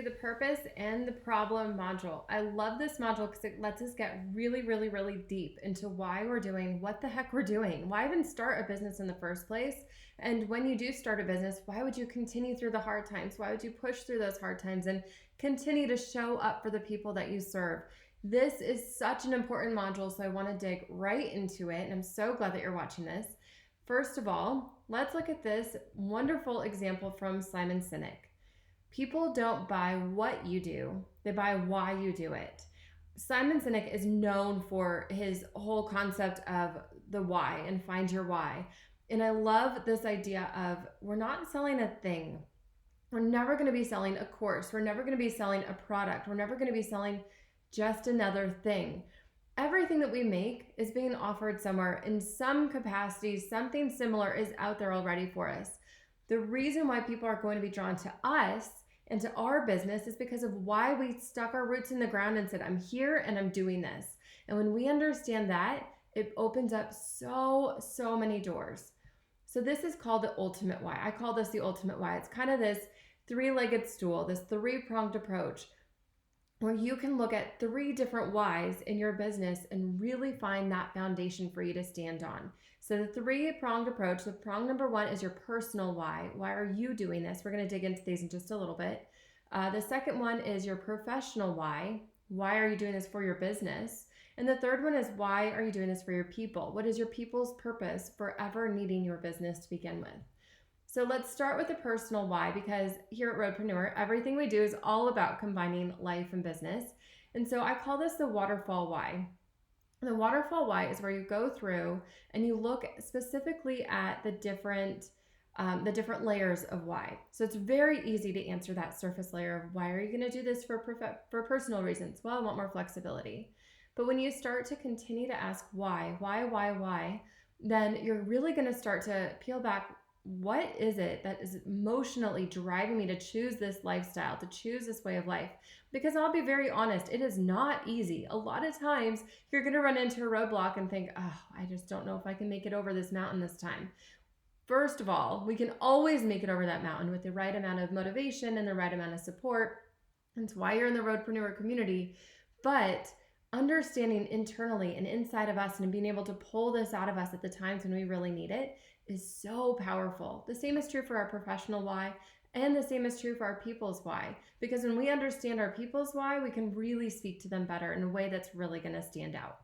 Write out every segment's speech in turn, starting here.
the purpose and the problem module. I love this module because it lets us get really, really, really deep into why we're doing what the heck we're doing. Why even start a business in the first place? And when you do start a business, why would you continue through the hard times? Why would you push through those hard times and continue to show up for the people that you serve? This is such an important module, so I want to dig right into it. And I'm so glad that you're watching this. First of all, let's look at this wonderful example from Simon Sinek. People don't buy what you do, they buy why you do it. Simon Sinek is known for his whole concept of the why and find your why. And I love this idea of we're not selling a thing. We're never going to be selling a course. We're never going to be selling a product. We're never going to be selling just another thing. Everything that we make is being offered somewhere in some capacity. Something similar is out there already for us. The reason why people are going to be drawn to us and to our business is because of why we stuck our roots in the ground and said, I'm here and I'm doing this. And when we understand that, it opens up so many doors. So this is called the ultimate why. I call this the ultimate why. It's kind of this three-legged stool, this three-pronged approach where you can look at three different whys in your business and really find that foundation for you to stand on. So the three-pronged approach, the prong number one is your personal why. Why are you doing this? We're going to dig into these in just a little bit. The second one is your professional why. Why are you doing this for your business? And the third one is why are you doing this for your people? What is your people's purpose for ever needing your business to begin with? So let's start with the personal why, because here at Roadpreneur, everything we do is all about combining life and business. And so I call this the waterfall why. The waterfall why is where you go through and you look specifically at the different layers of why. So it's very easy to answer that surface layer of why are you going to do this for personal reasons? Well, I want more flexibility. But when you start to continue to ask why, then you're really going to start to peel back. What is it that is emotionally driving me to choose this lifestyle, to choose this way of life? Because I'll be very honest, it is not easy. A lot of times you're going to run into a roadblock and think, oh, I just don't know if I can make it over this mountain this time. First of all, we can always make it over that mountain with the right amount of motivation and the right amount of support. That's why you're in the Roadpreneur community. But understanding internally and inside of us and being able to pull this out of us at the times when we really need it is so powerful. The same is true for our professional why, and the same is true for our people's why. Because when we understand our people's why, we can really speak to them better in a way that's really going to stand out.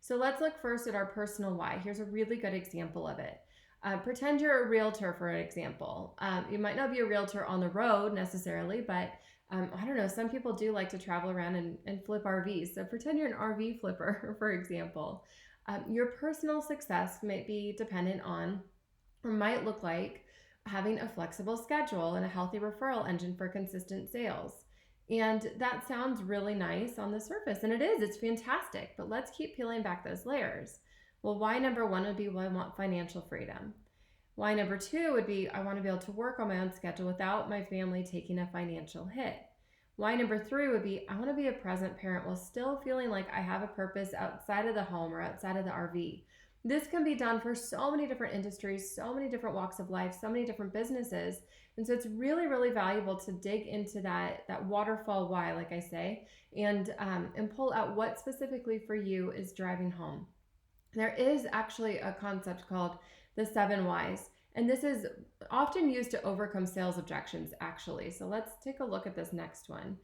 So let's look first at our personal why. Here's a really good example of it. Pretend you're a realtor, for an example. You might not be a realtor on the road necessarily, but I don't know, some people do like to travel around and flip RVs. So pretend you're an RV flipper, for example. Your personal success might be dependent on, or might look like, having a flexible schedule and a healthy referral engine for consistent sales. And that sounds really nice on the surface, and it is, it's fantastic, but let's keep peeling back those layers. Well, why number one would be, well, I want financial freedom. Why number two would be, I want to be able to work on my own schedule without my family taking a financial hit. Why number three would be, I want to be a present parent while still feeling like I have a purpose outside of the home or outside of the RV. This can be done for so many different industries, so many different walks of life, so many different businesses. And so it's really, really valuable to dig into that waterfall why, like I say, and pull out what specifically for you is driving home. There is actually a concept called the 7 whys, and this is often used to overcome sales objections, actually. So let's take a look at this next one.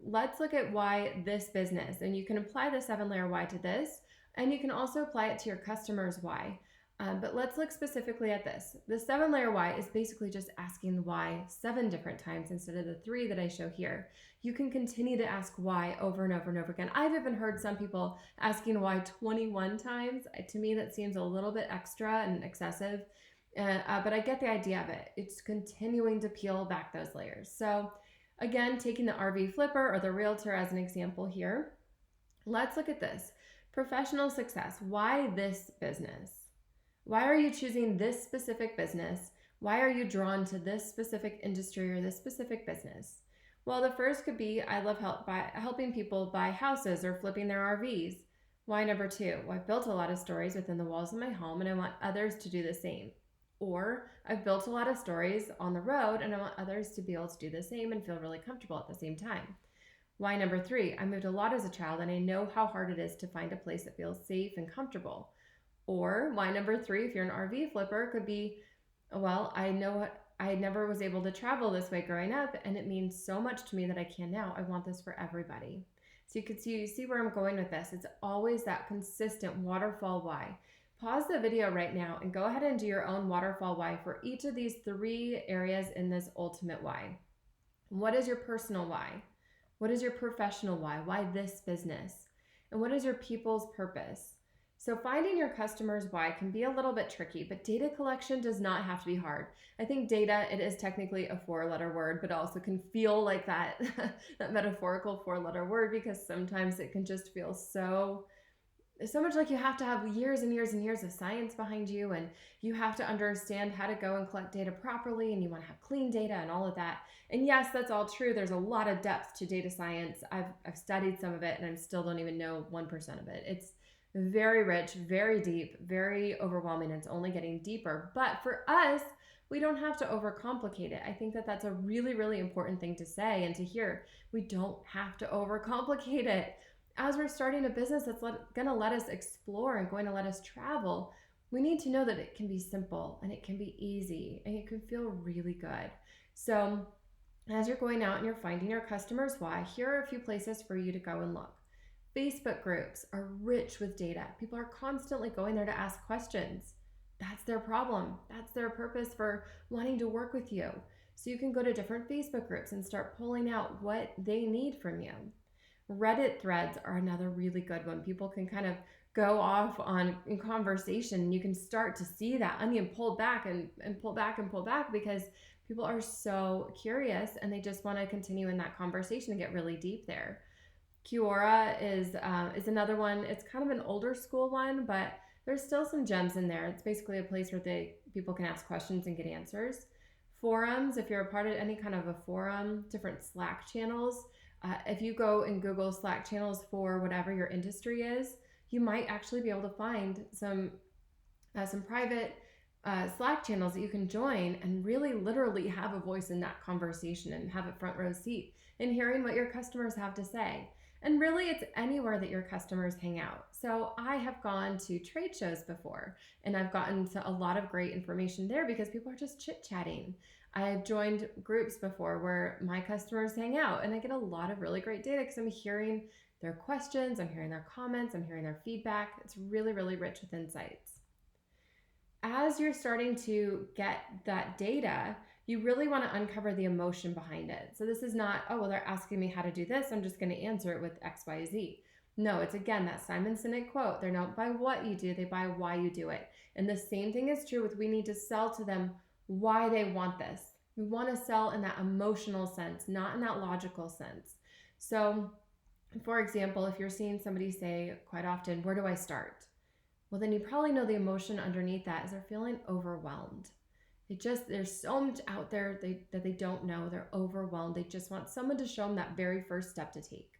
Let's look at why this business, and you can apply the 7-layer why to this, and you can also apply it to your customers' why. But let's look specifically at this. The 7-layer why is basically just asking the why 7 different times instead of the 3 that I show here. You can continue to ask why over and over and over again. I've even heard some people asking why 21 times. To me, that seems a little bit extra and excessive, but I get the idea of it. It's continuing to peel back those layers. So again, taking the RV flipper or the realtor as an example here, let's look at this. Professional success. Why this business? Why are you choosing this specific business? Why are you drawn to this specific industry or this specific business? Well, the first could be, I love helping people buy houses or flipping their RVs. Why number 2? Well, I've built a lot of stories within the walls of my home and I want others to do the same. Or I've built a lot of stories on the road and I want others to be able to do the same and feel really comfortable at the same time. Why number 3, I moved a lot as a child and I know how hard it is to find a place that feels safe and comfortable. Or why number 3, if you're an RV flipper, could be, well, I know I never was able to travel this way growing up and it means so much to me that I can now. I want this for everybody. So you see where I'm going with this. It's always that consistent waterfall why. Pause the video right now and go ahead and do your own waterfall why for each of these 3 areas in this ultimate why. What is your personal why? What is your professional why? Why this business? And what is your people's purpose? So finding your customers' why can be a little bit tricky, but data collection does not have to be hard. I think data, it is technically a 4-letter word, but also can feel like that, that metaphorical 4-letter word, because sometimes it can just feel so much like you have to have years and years and years of science behind you, and you have to understand how to go and collect data properly, and you want to have clean data and all of that. And yes, that's all true. There's a lot of depth to data science. I've studied some of it and I still don't even know 1% of it. It's very rich, very deep, very overwhelming. And it's only getting deeper. But for us, we don't have to overcomplicate it. I think that that's a really, really important thing to say and to hear. We don't have to overcomplicate it. As we're starting a business that's going to let us explore and going to let us travel, we need to know that it can be simple and it can be easy and it can feel really good. So as you're going out and you're finding your customers' why, here are a few places for you to go and look. Facebook groups are rich with data. People are constantly going there to ask questions. That's their problem. That's their purpose for wanting to work with you. So you can go to different Facebook groups and start pulling out what they need from you. Reddit threads are another really good one. People can kind of go off in conversation and you can start to see that onion pulled back and pull back and pull back because people are so curious and they just want to continue in that conversation and get really deep there. Quora is another one. It's kind of an older school one, but there's still some gems in there. It's basically a place where people can ask questions and get answers. Forums, if you're a part of any kind of a forum, different Slack channels. If you go and Google Slack channels for whatever your industry is, you might actually be able to find some private Slack channels that you can join and really literally have a voice in that conversation and have a front row seat in hearing what your customers have to say. And really, it's anywhere that your customers hang out. So I have gone to trade shows before, and I've gotten to a lot of great information there because people are just chit-chatting. I've joined groups before where my customers hang out, and I get a lot of really great data because I'm hearing their questions, I'm hearing their comments, I'm hearing their feedback. It's really, really rich with insights. As you're starting to get that data, you really want to uncover the emotion behind it. So this is not, oh, well, they're asking me how to do this, I'm just going to answer it with X, Y, Z. No, it's again that Simon Sinek quote. They're not by what you do, they buy why you do it. And the same thing is true with we need to sell to them why they want this. We want to sell in that emotional sense, not in that logical sense. So, for example, if you're seeing somebody say quite often, where do I start? Well, then you probably know the emotion underneath that is they're feeling overwhelmed. There's so much out there that they don't know. They're overwhelmed. They just want someone to show them that very first step to take.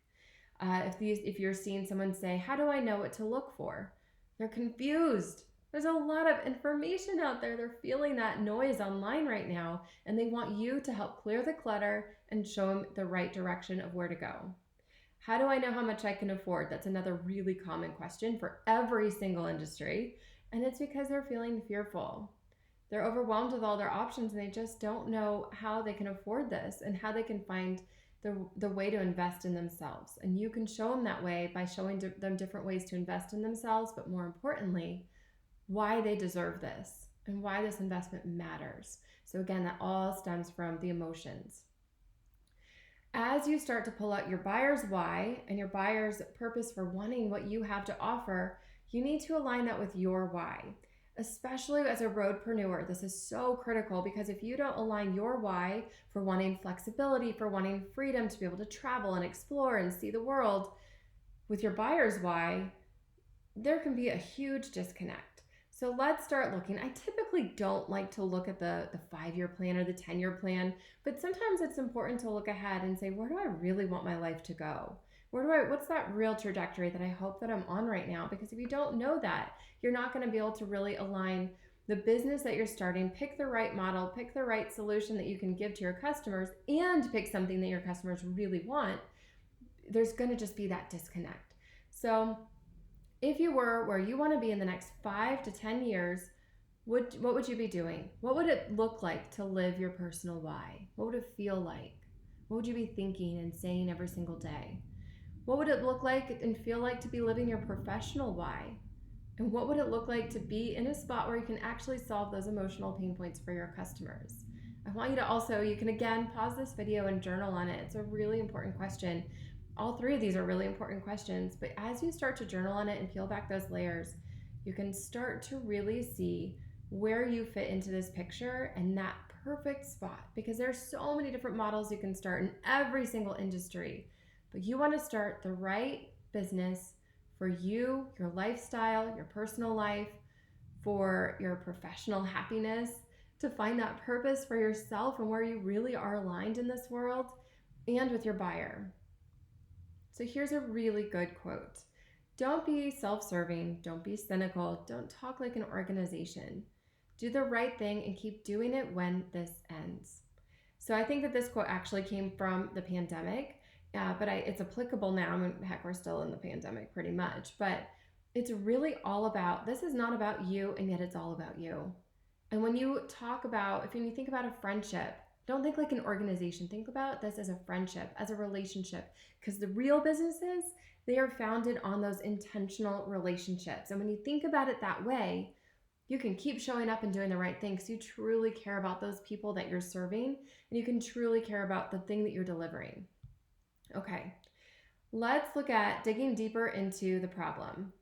If you're seeing someone say, how do I know what to look for? They're confused. There's a lot of information out there. They're feeling that noise online right now, and they want you to help clear the clutter and show them the right direction of where to go. How do I know how much I can afford? That's another really common question for every single industry, and it's because they're feeling fearful. They're overwhelmed with all their options, and they just don't know how they can afford this and how they can find the way to invest in themselves. And you can show them that way by showing them different ways to invest in themselves, but more importantly, why they deserve this and why this investment matters. So again, that all stems from the emotions. As you start to pull out your buyer's why and your buyer's purpose for wanting what you have to offer, you need to align that with your why. Especially as a roadpreneur, this is so critical because if you don't align your why for wanting flexibility, for wanting freedom to be able to travel and explore and see the world with your buyer's why, there can be a huge disconnect. So let's start looking. I typically don't like to look at the 5-year plan or the 10-year plan, but sometimes it's important to look ahead and say, where do I really want my life to go? What's that real trajectory that I hope that I'm on right now? Because if you don't know that, you're not going to be able to really align the business that you're starting, pick the right model, pick the right solution that you can give to your customers, and pick something that your customers really want, there's going to just be that disconnect. So if you were where you want to be in the next 5 to 10 years, what would you be doing? What would it look like to live your personal why? What would it feel like? What would you be thinking and saying every single day? What would it look like and feel like to be living your professional why? And what would it look like to be in a spot where you can actually solve those emotional pain points for your customers? I want you to also, you can again pause this video and journal on it. It's a really important question. All three of these are really important questions, but as you start to journal on it and peel back those layers, you can start to really see where you fit into this picture and that perfect spot, because there's so many different models you can start in every single industry. But you want to start the right business for you, your lifestyle, your personal life, for your professional happiness, to find that purpose for yourself and where you really are aligned in this world, and with your buyer. So here's a really good quote. Don't be self-serving, don't be cynical, don't talk like an organization. Do the right thing and keep doing it when this ends. So I think that this quote actually came from the pandemic, but it's applicable now. I mean, heck, we're still in the pandemic pretty much, but it's really all about, this is not about you, and yet it's all about you. And when you talk about, if you think about a friendship, don't think like an organization. Think about this as a friendship, as a relationship, because the real businesses, they are founded on those intentional relationships. And when you think about it that way, you can keep showing up and doing the right thing because you truly care about those people that you're serving, and you can truly care about the thing that you're delivering. Okay, let's look at digging deeper into the problem.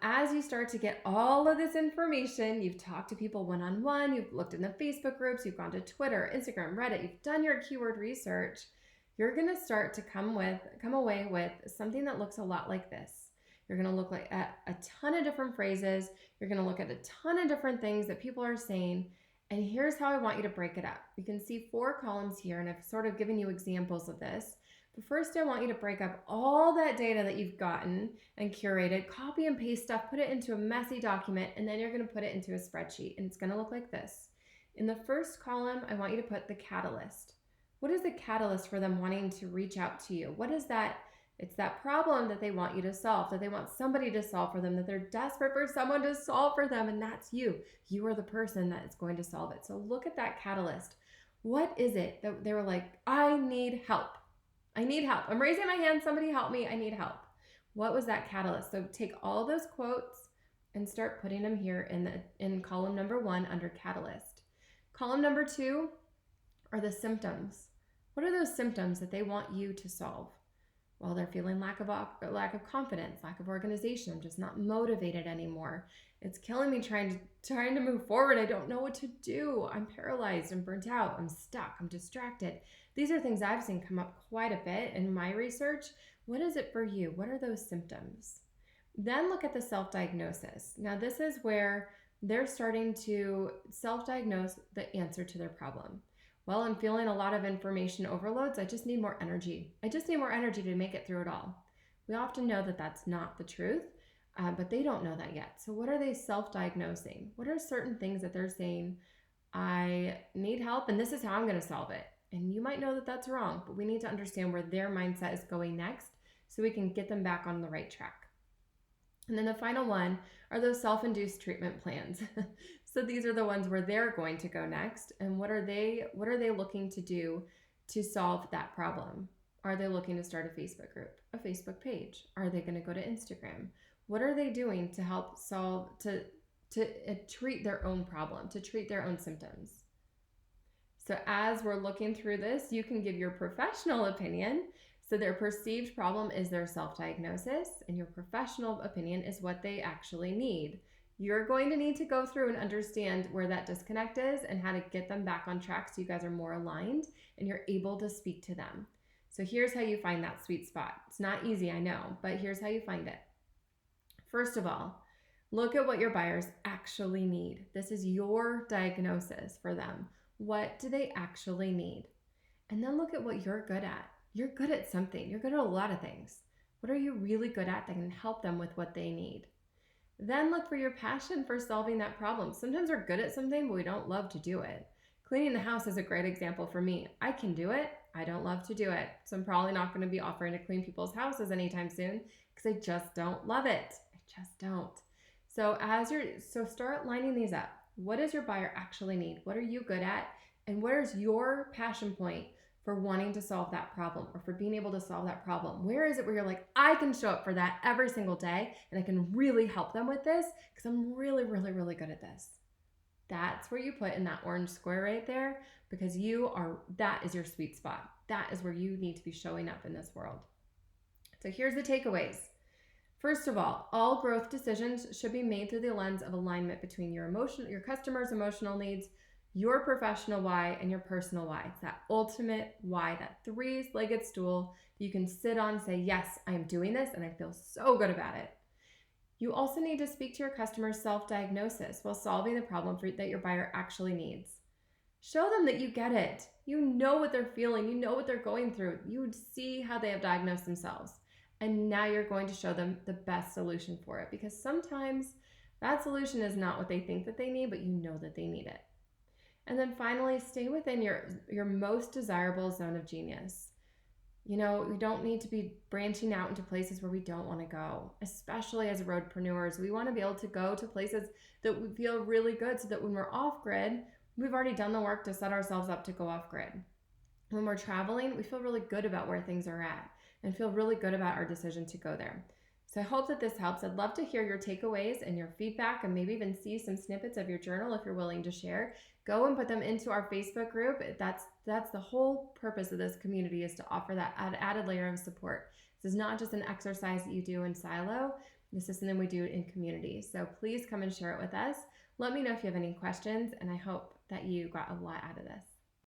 As you start to get all of this information, you've talked to people one-on-one, you've looked in the Facebook groups, you've gone to Twitter, Instagram, Reddit, you've done your keyword research, you're gonna start to come away with something that looks a lot like this. You're gonna look at a ton of different phrases, you're gonna look at a ton of different things that people are saying, and here's how I want you to break it up. You can see 4 columns here, and I've sort of given you examples of this. But first, I want you to break up all that data that you've gotten and curated, copy and paste stuff, put it into a messy document, and then you're going to put it into a spreadsheet. And it's going to look like this. In the first column, I want you to put the catalyst. What is the catalyst for them wanting to reach out to you? What is that? It's that problem that they want you to solve, that they want somebody to solve for them, that they're desperate for someone to solve for them, and that's you. You are the person that is going to solve it. So look at that catalyst. What is it that they were like, I need help? I need help. I'm raising my hand. Somebody help me. I need help. What was that catalyst? So take all those quotes and start putting them here in column number 1 under catalyst. Column number 2 are the symptoms. What are those symptoms that they want you to solve? Well, they're feeling lack of confidence, lack of organization. I'm just not motivated anymore. It's killing me trying to move forward. I don't know what to do. I'm paralyzed. I'm burnt out. I'm stuck. I'm distracted. These are things I've seen come up quite a bit in my research. What is it for you? What are those symptoms? Then look at the self-diagnosis. Now, this is where they're starting to self-diagnose the answer to their problem. Well, I'm feeling a lot of information overloads. I just need more energy. I just need more energy to make it through it all. We often know that that's not the truth, but they don't know that yet. So what are they self-diagnosing? What are certain things that they're saying, I need help and this is how I'm going to solve it? And you might know that that's wrong, but we need to understand where their mindset is going next so we can get them back on the right track. And then the final one are those self-induced treatment plans. So these are the ones where they're going to go next. And what are they looking to do to solve that problem? Are they looking to start a Facebook group, a Facebook page? Are they going to go to Instagram? What are they doing to help solve, to treat their own problem, to treat their own symptoms? So as we're looking through this, you can give your professional opinion. So their perceived problem is their self-diagnosis, and your professional opinion is what they actually need. You're going to need to go through and understand where that disconnect is and how to get them back on track so you guys are more aligned and you're able to speak to them. So here's how you find that sweet spot. It's not easy, I know, but here's how you find it. First of all, look at what your buyers actually need. This is your diagnosis for them. What do they actually need? And then look at what you're good at. You're good at something. You're good at a lot of things. What are you really good at that can help them with what they need? Then look for your passion for solving that problem. Sometimes we're good at something, but we don't love to do it. Cleaning the house is a great example for me. I can do it. I don't love to do it. So I'm probably not going to be offering to clean people's houses anytime soon because I just don't love it. I just don't. So start lining these up. What does your buyer actually need? What are you good at? And where's your passion point for wanting to solve that problem or for being able to solve that problem? Where is it where you're like, I can show up for that every single day and I can really help them with this because I'm really, really, really good at this. That's where you put in that orange square right there because that is your sweet spot. That is where you need to be showing up in this world. So here's the takeaways. First of all growth decisions should be made through the lens of alignment between your customer's emotional needs, your professional why, and your personal why. It's that ultimate why, that three-legged stool that you can sit on and say, yes, I am doing this and I feel so good about it. You also need to speak to your customer's self-diagnosis while solving the problem that your buyer actually needs. Show them that you get it. You know what they're feeling. You know what they're going through. You see how they have diagnosed themselves. And now you're going to show them the best solution for it because sometimes that solution is not what they think that they need, but you know that they need it. And then finally, stay within your most desirable zone of genius. You don't need to be branching out into places where we don't want to go, especially as roadpreneurs. We want to be able to go to places that we feel really good so that when we're off grid, we've already done the work to set ourselves up to go off grid. When we're traveling, we feel really good about where things are at and feel really good about our decision to go there. So I hope that this helps. I'd love to hear your takeaways and your feedback and maybe even see some snippets of your journal if you're willing to share. Go and put them into our Facebook group. That's the whole purpose of this community, is to offer that added layer of support. This is not just an exercise that you do in silo. This is something we do in community. So please come and share it with us. Let me know if you have any questions, and I hope that you got a lot out of this.